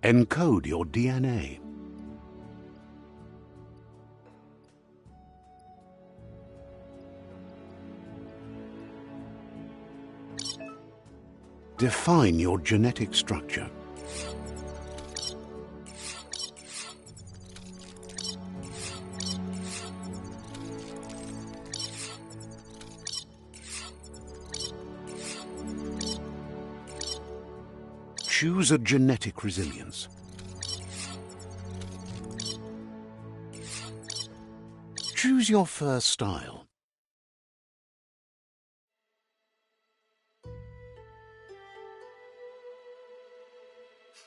Encode your DNA. Define your genetic structure. Choose a genetic resilience. Choose your fur style.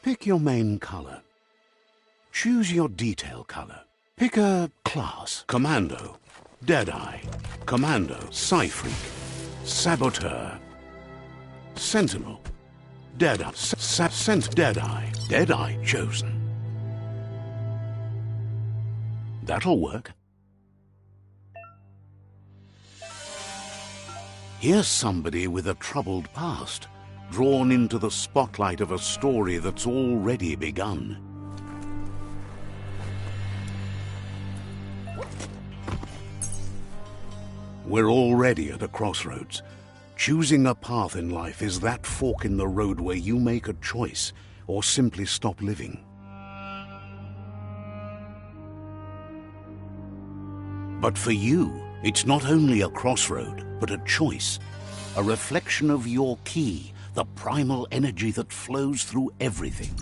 Pick your main color. Choose your detail color. Pick a class. Commando, Deadeye, Commando, Psyfreak, Saboteur, Sentinel, Deadeye, Deadeye, Deadeye chosen. That'll work. Here's somebody with a troubled past, drawn into the spotlight of a story that's already begun. We're already at a crossroads. Choosing a path in life is that fork in the road where you make a choice or simply stop living. But for you, it's not only a crossroad, but a choice, a reflection of your ki, the primal energy that flows through everything.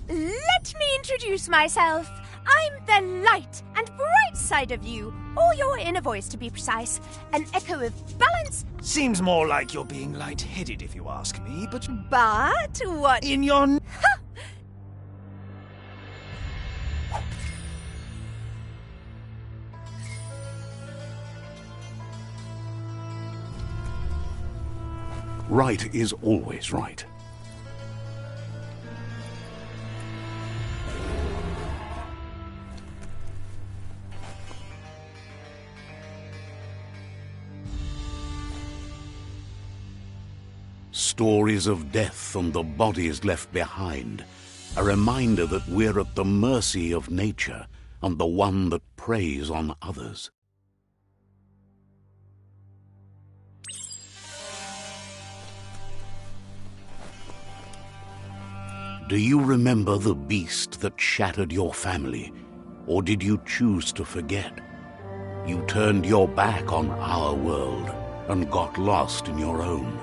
Let me introduce myself. I'm the light and bright side of you, or your inner voice to be precise. An echo of balance. Seems more like you're being light-headed if you ask me, but... But what? In your... Right is always right. Stories of death and the bodies left behind, a reminder that we're at the mercy of nature and the one that preys on others. Do you remember the beast that shattered your family, or did you choose to forget? You turned your back on our world and got lost in your own.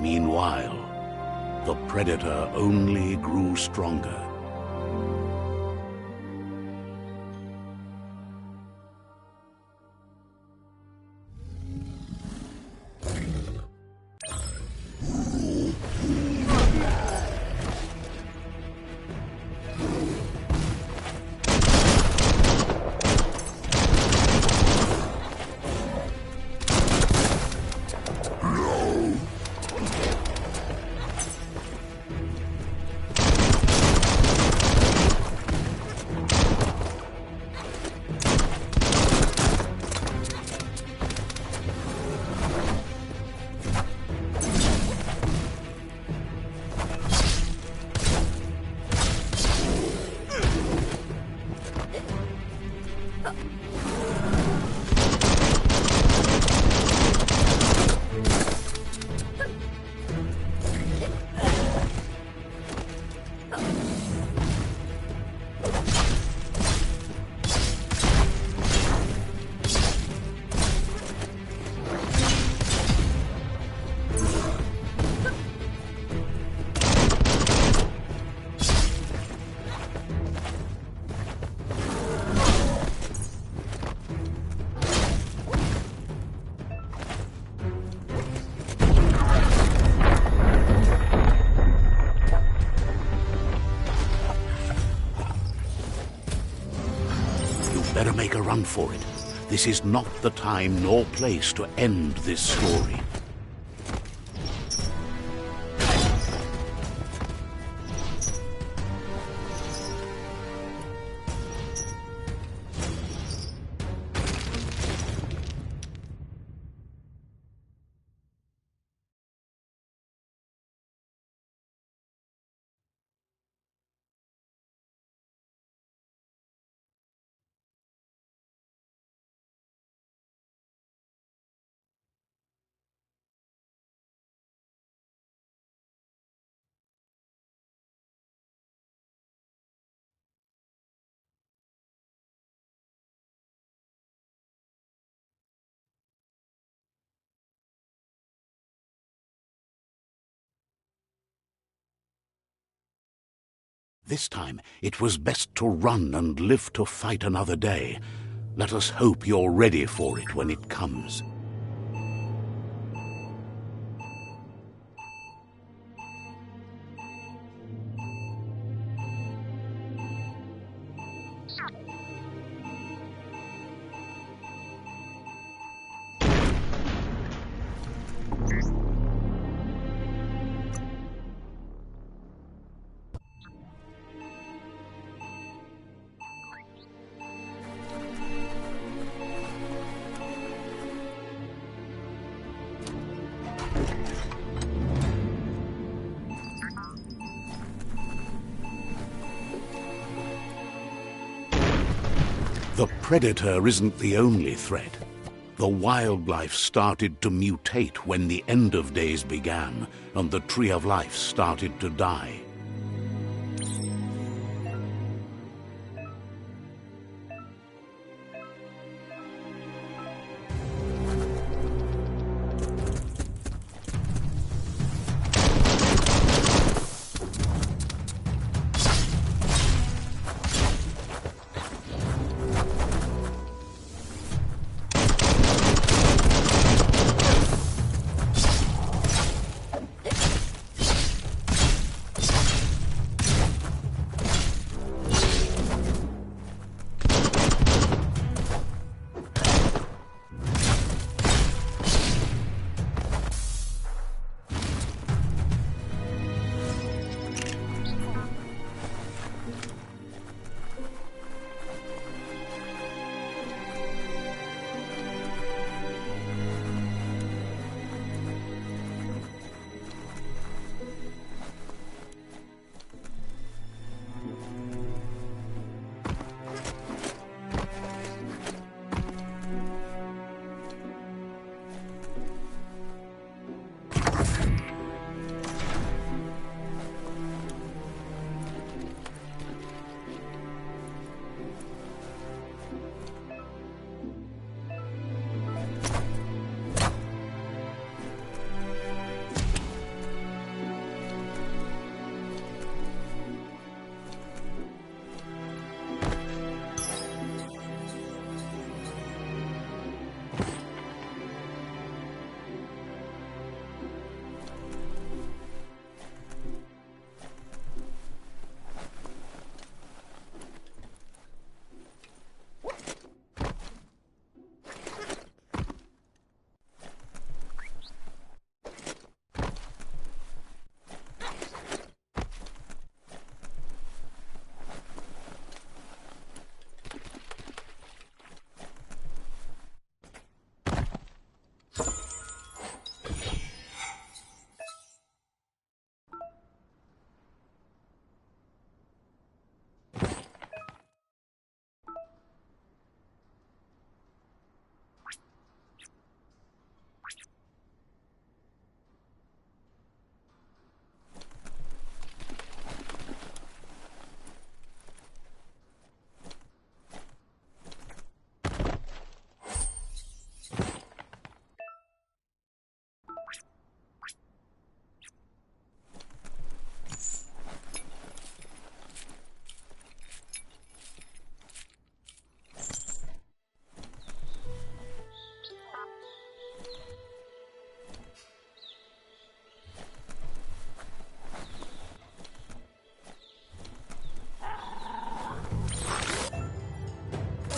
Meanwhile, the predator only grew stronger. Better make a run for it. This is not the time nor place to end this story. This time it was best to run and live to fight another day. Let us hope you're ready for it when it comes. The predator isn't the only threat. The wildlife started to mutate when the end of days began, and the tree of life started to die.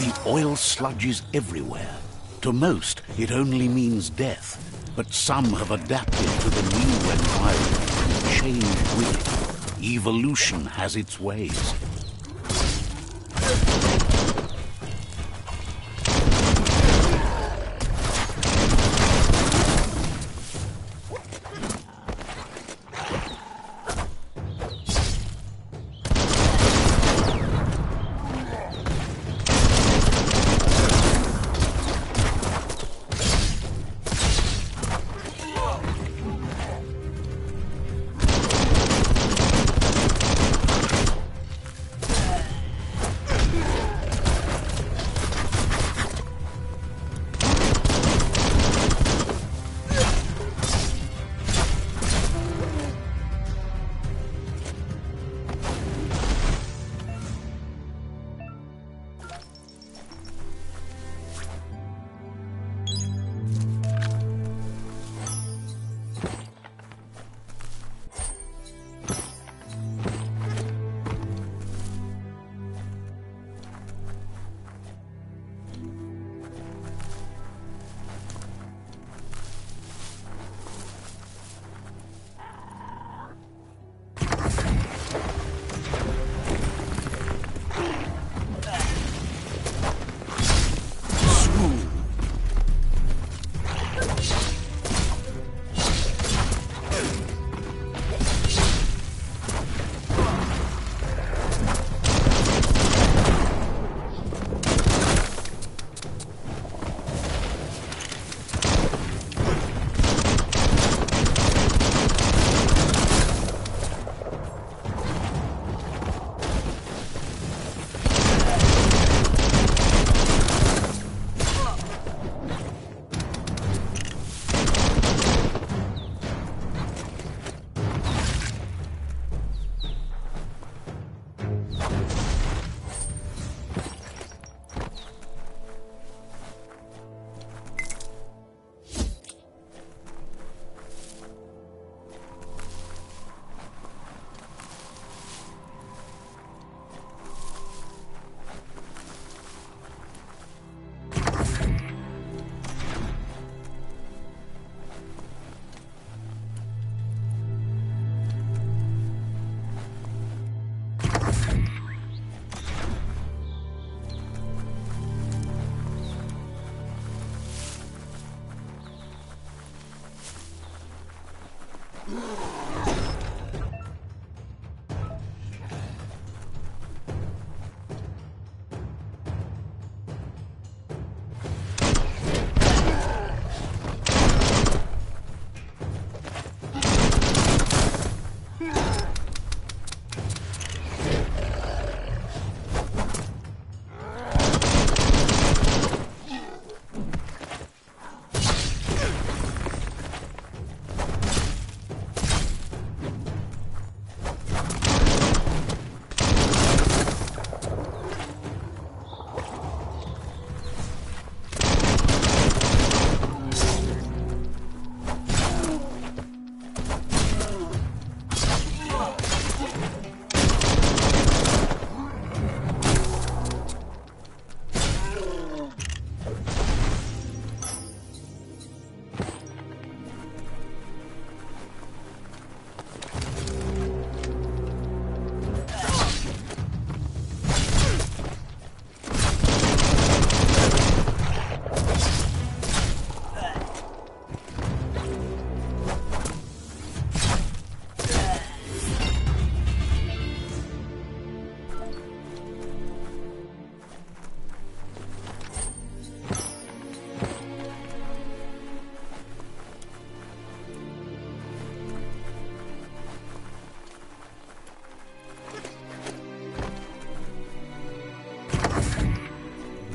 The oil sludge is everywhere. To most, it only means death, but some have adapted to the new environment and changed with it. Evolution has its ways.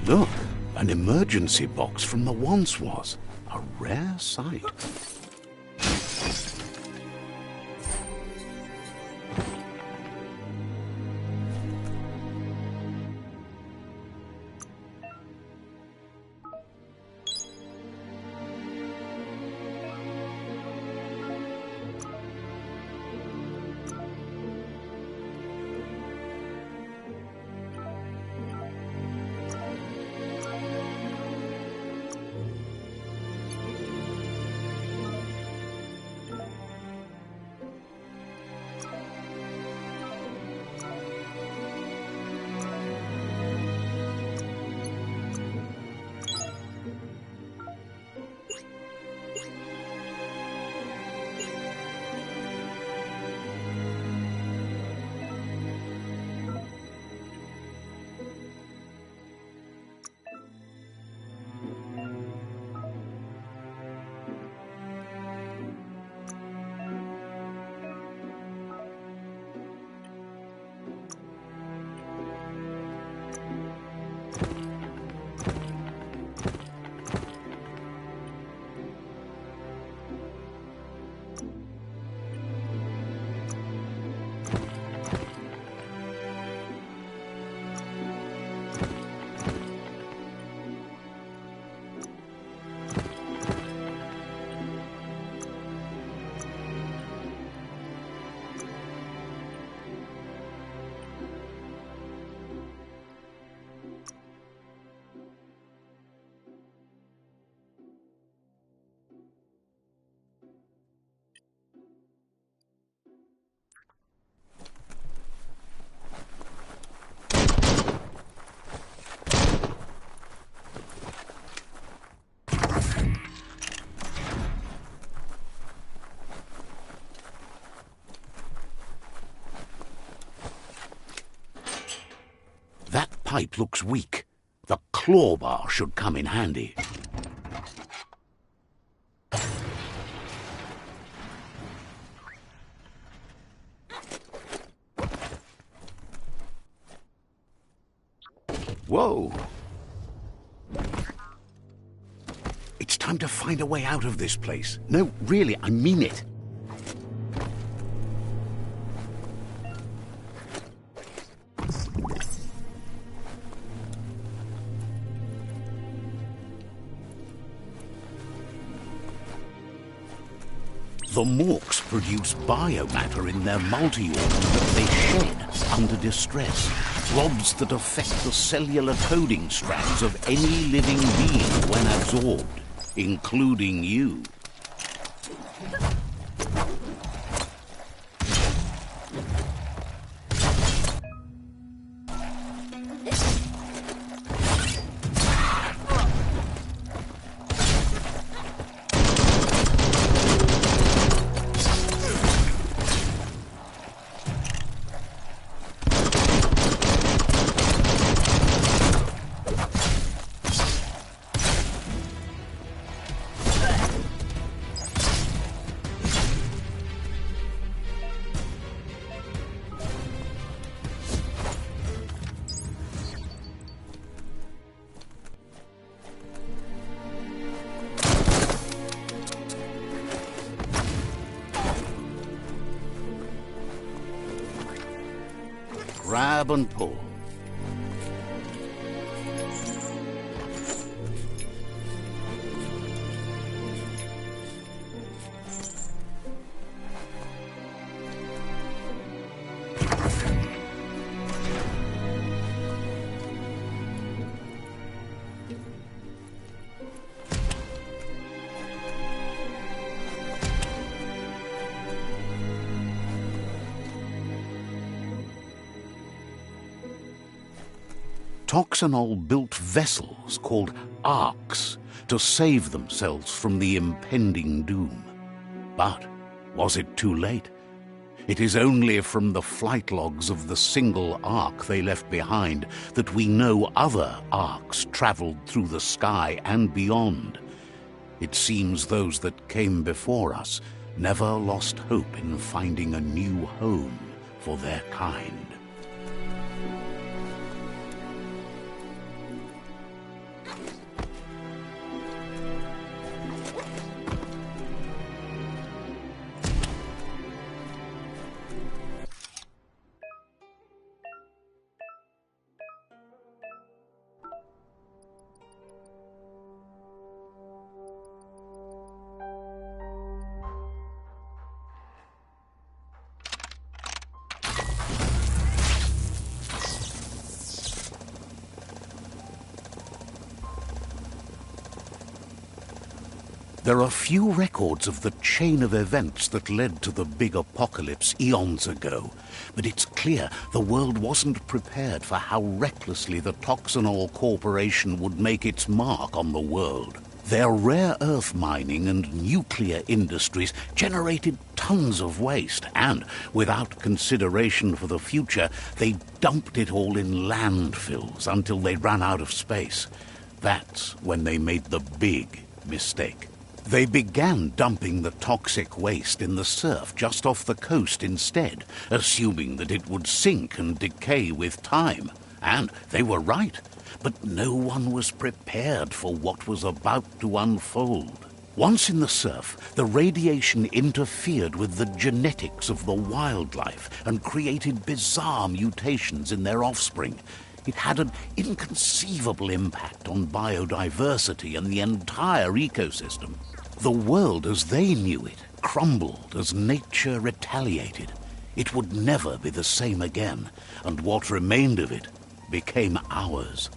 Look, an emergency box from the once was. A rare sight. That pipe looks weak. The claw bar should come in handy. Whoa! It's time to find a way out of this place. No, really, I mean it. The Morks produce biomatter in their multi-orb that they shed under distress. Rods that affect the cellular coding strands of any living being when absorbed, including you. Grab and pull. Toxanol built vessels called arks to save themselves from the impending doom. But was it too late? It is only from the flight logs of the single ark they left behind that we know other arks traveled through the sky and beyond. It seems those that came before us never lost hope in finding a new home for their kind. There are few records of the chain of events that led to the big apocalypse eons ago, but it's clear the world wasn't prepared for how recklessly the Toxanol Corporation would make its mark on the world. Their rare earth mining and nuclear industries generated tons of waste, and, without consideration for the future, they dumped it all in landfills until they ran out of space. That's when they made the big mistake. They began dumping the toxic waste in the surf just off the coast instead, assuming that it would sink and decay with time. And they were right. But no one was prepared for what was about to unfold. Once in the surf, the radiation interfered with the genetics of the wildlife and created bizarre mutations in their offspring. It had an inconceivable impact on biodiversity and the entire ecosystem. The world as they knew it crumbled as nature retaliated. It would never be the same again, and what remained of it became ours.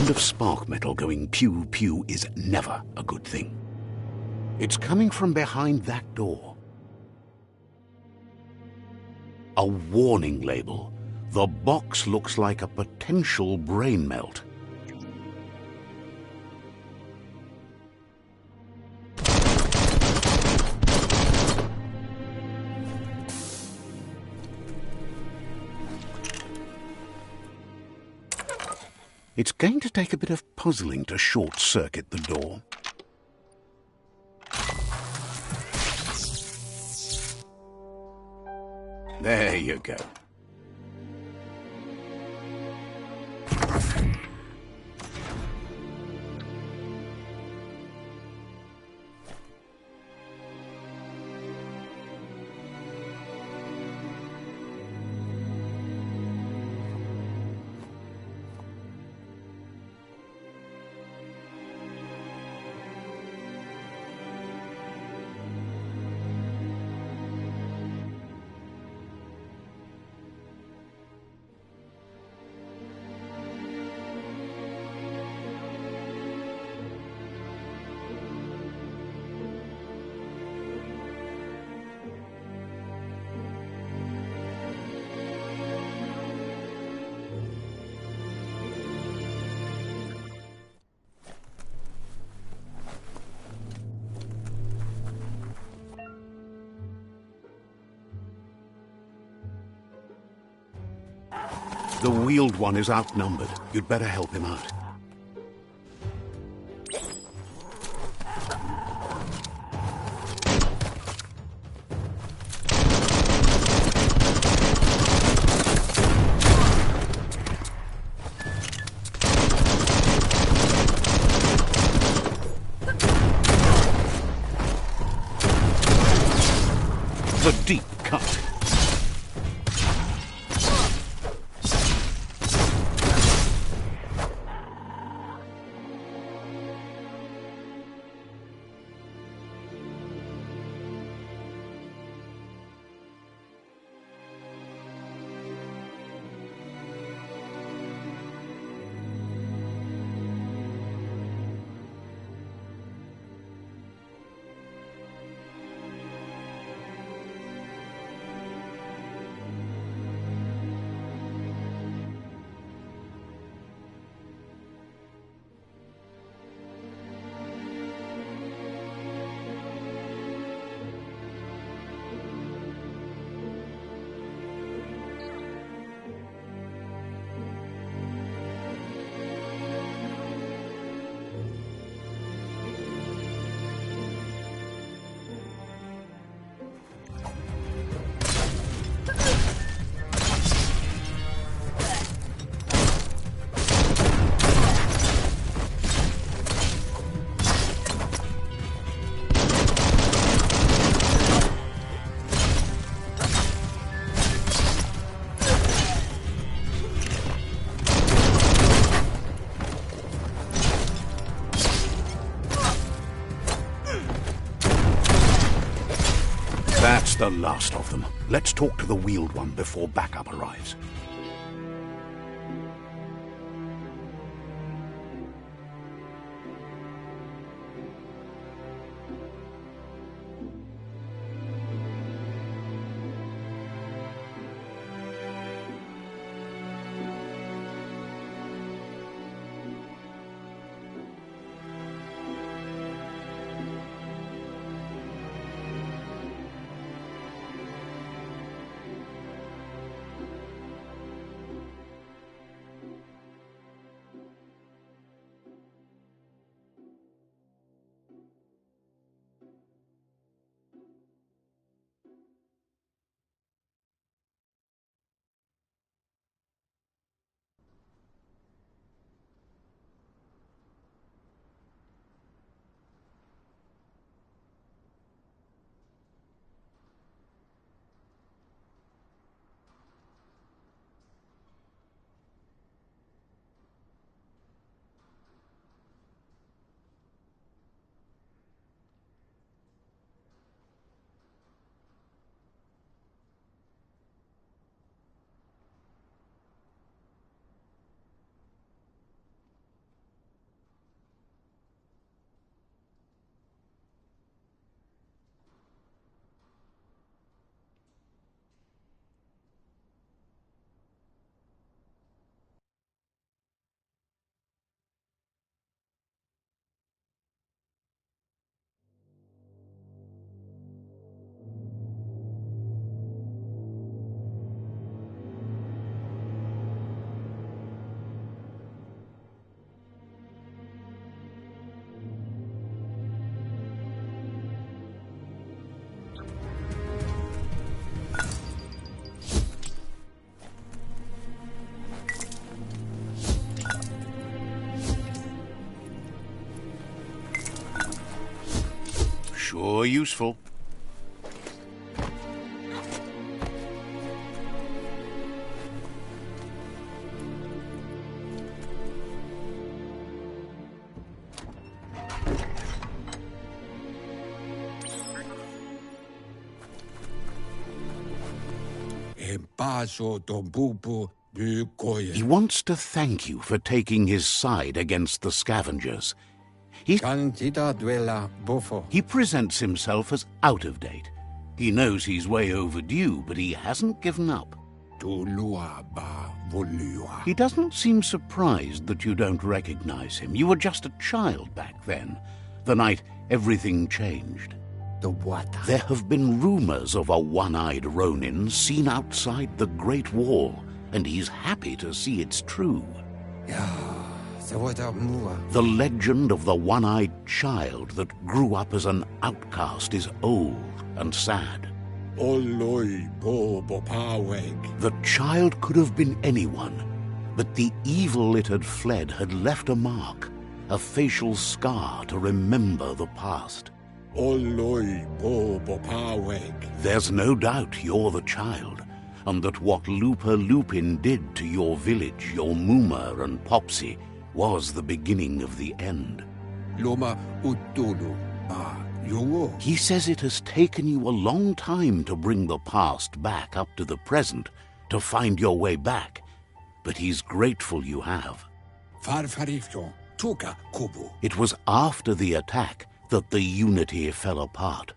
sound of spark metal going pew-pew is never a good thing. It's coming from behind that door. A warning label. The box looks like a potential brain melt. It's going to take a bit of puzzling to short-circuit the door. There you go. The wheeled one is outnumbered. You'd better help him out. The deep cut. That's the last of them. Let's talk to the wheeled one before backup arrives. Sure useful. He wants to thank you for taking his side against the scavengers. He presents himself as out of date. He knows he's way overdue, but he hasn't given up. He doesn't seem surprised that you don't recognize him. You were just a child back then, the night everything changed. There have been rumors of a one-eyed Ronin seen outside the Great Wall, and he's happy to see it's true. The legend of the one-eyed child that grew up as an outcast is old and sad. The child could have been anyone, but the evil it had fled had left a mark, a facial scar to remember the past. There's no doubt you're the child, and that what Looper Lupin did to your village, your Muma and Popsy, was the beginning of the end. He says it has taken you a long time to bring the past back up to the present, to find your way back, but he's grateful you have. It was after the attack that the unity fell apart.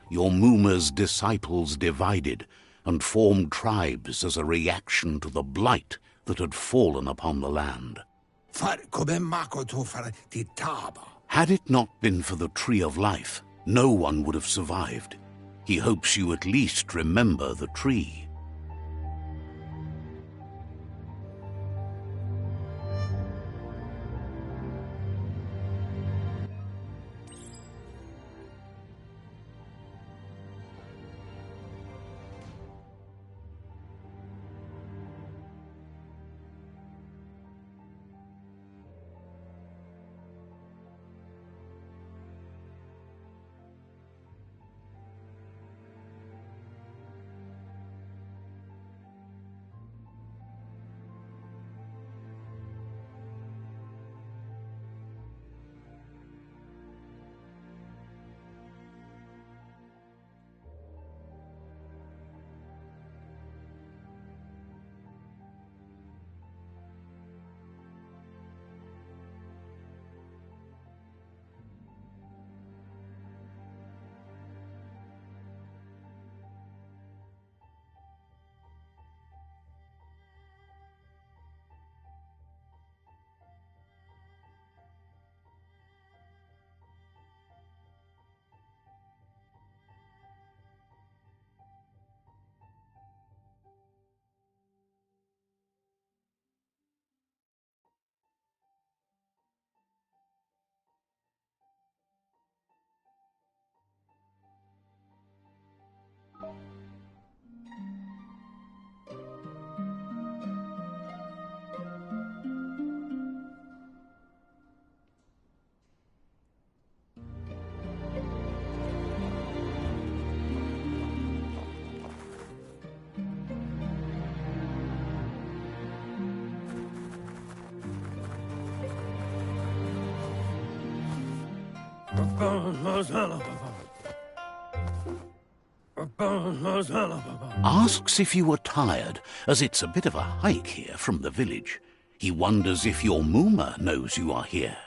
Your Muma's disciples divided and formed tribes as a reaction to the blight that had fallen upon the land. Had it not been for the Tree of Life, no one would have survived. He hopes you at least remember the tree. Asks if you were tired, as it's a bit of a hike here from the village. He wonders if your Muma knows you are here.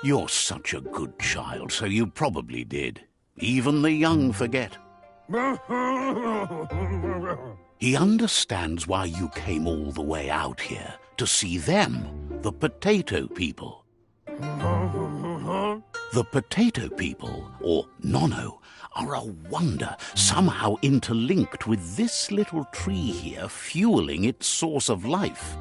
You're such a good child, so you probably did. Even the young forget. He understands why you came all the way out here, to see them, the potato people. The potato people, or Nono, are a wonder, somehow interlinked with this little tree here, fueling its source of life.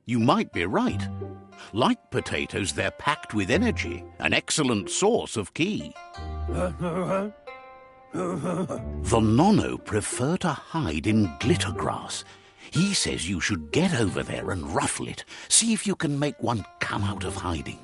You might be right. Like potatoes, they're packed with energy, an excellent source of ki. The Nono prefer to hide in glitter grass. He says you should get over there and ruffle it. See if you can make one come out of hiding.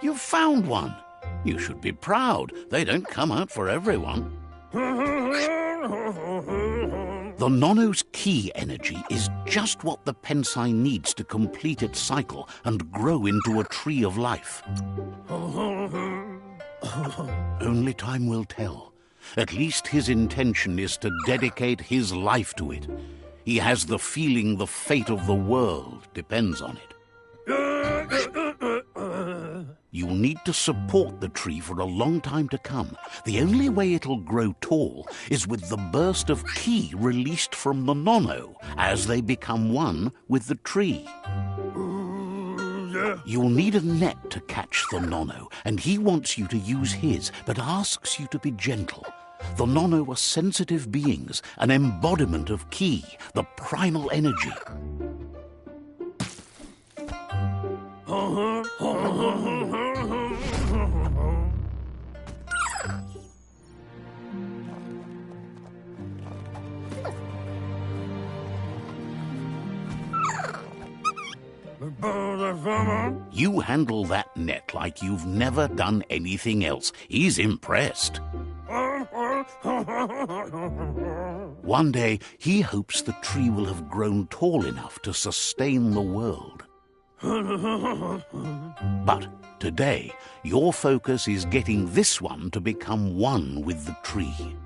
You've found one. You should be proud. They don't come out for everyone. The Nono's key energy is just what the Pensai needs to complete its cycle and grow into a tree of life. Only time will tell. At least his intention is to dedicate his life to it. He has the feeling the fate of the world depends on it. You'll need to support the tree for a long time to come. The only way it'll grow tall is with the burst of ki released from the Nono as they become one with the tree. You'll need a net to catch the Nono, and he wants you to use his, but asks you to be gentle. The Nono are sensitive beings, an embodiment of ki, the primal energy. You handle that net like you've never done anything else. He's impressed. One day, he hopes the tree will have grown tall enough to sustain the world. But today, your focus is getting this one to become one with the tree.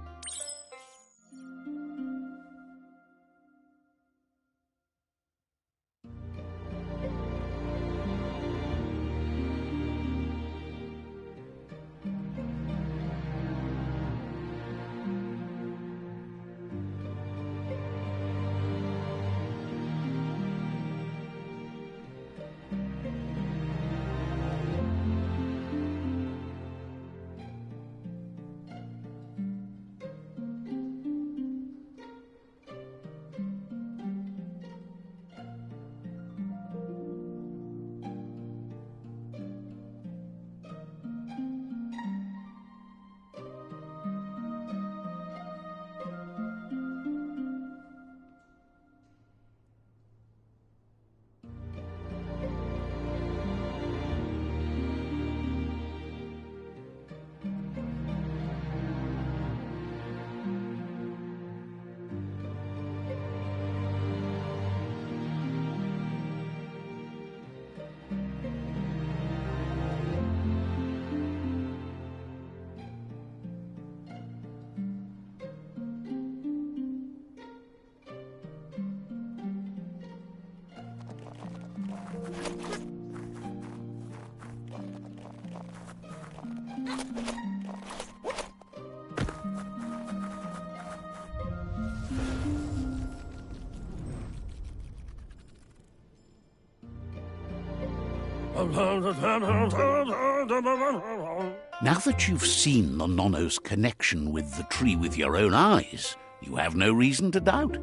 Now that you've seen the Nono's connection with the tree with your own eyes, you have no reason to doubt.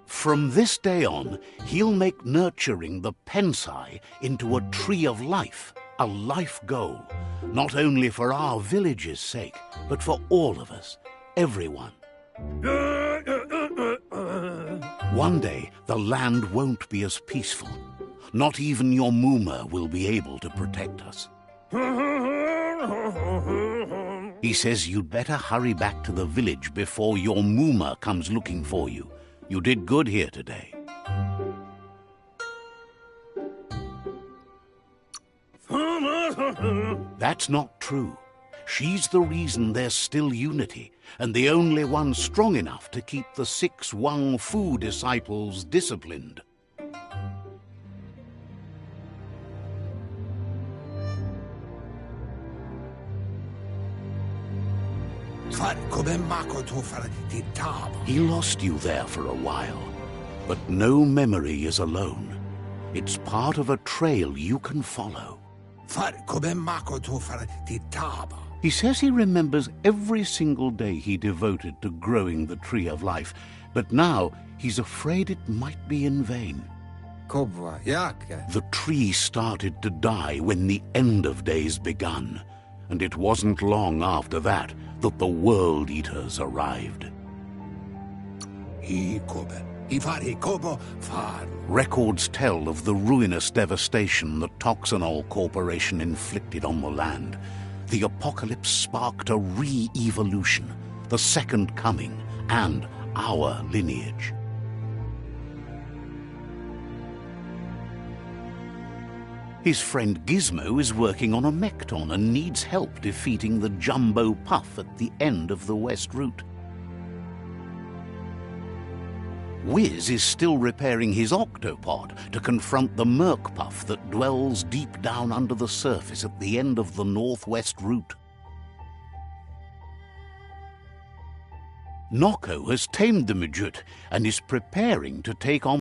From this day on, he'll make nurturing the Pensai into a tree of life, a life goal, not only for our village's sake, but for all of us, everyone. One day, the land won't be as peaceful. Not even your Muma will be able to protect us. He says you'd better hurry back to the village before your Muma comes looking for you. You did good here today. That's not true. She's the reason there's still unity. and the only one strong enough to keep the 6 Wang Fu disciples disciplined. He lost you there for a while, but no memory is alone. It's part of a trail you can follow. He says he remembers every single day he devoted to growing the Tree of Life, but now he's afraid it might be in vain. The tree started to die when the end of days begun, and it wasn't long after that that the World Eaters arrived. Records tell of the ruinous devastation the Toxanol Corporation inflicted on the land. The apocalypse sparked a re-evolution, the Second Coming, and our lineage. His friend Gizmo is working on a Mekton and needs help defeating the Jumbo Puff at the end of the West Route. Wiz is still repairing his octopod to confront the Merc Puff that dwells deep down under the surface at the end of the Northwest Route. Noko has tamed the Midget and is preparing to take on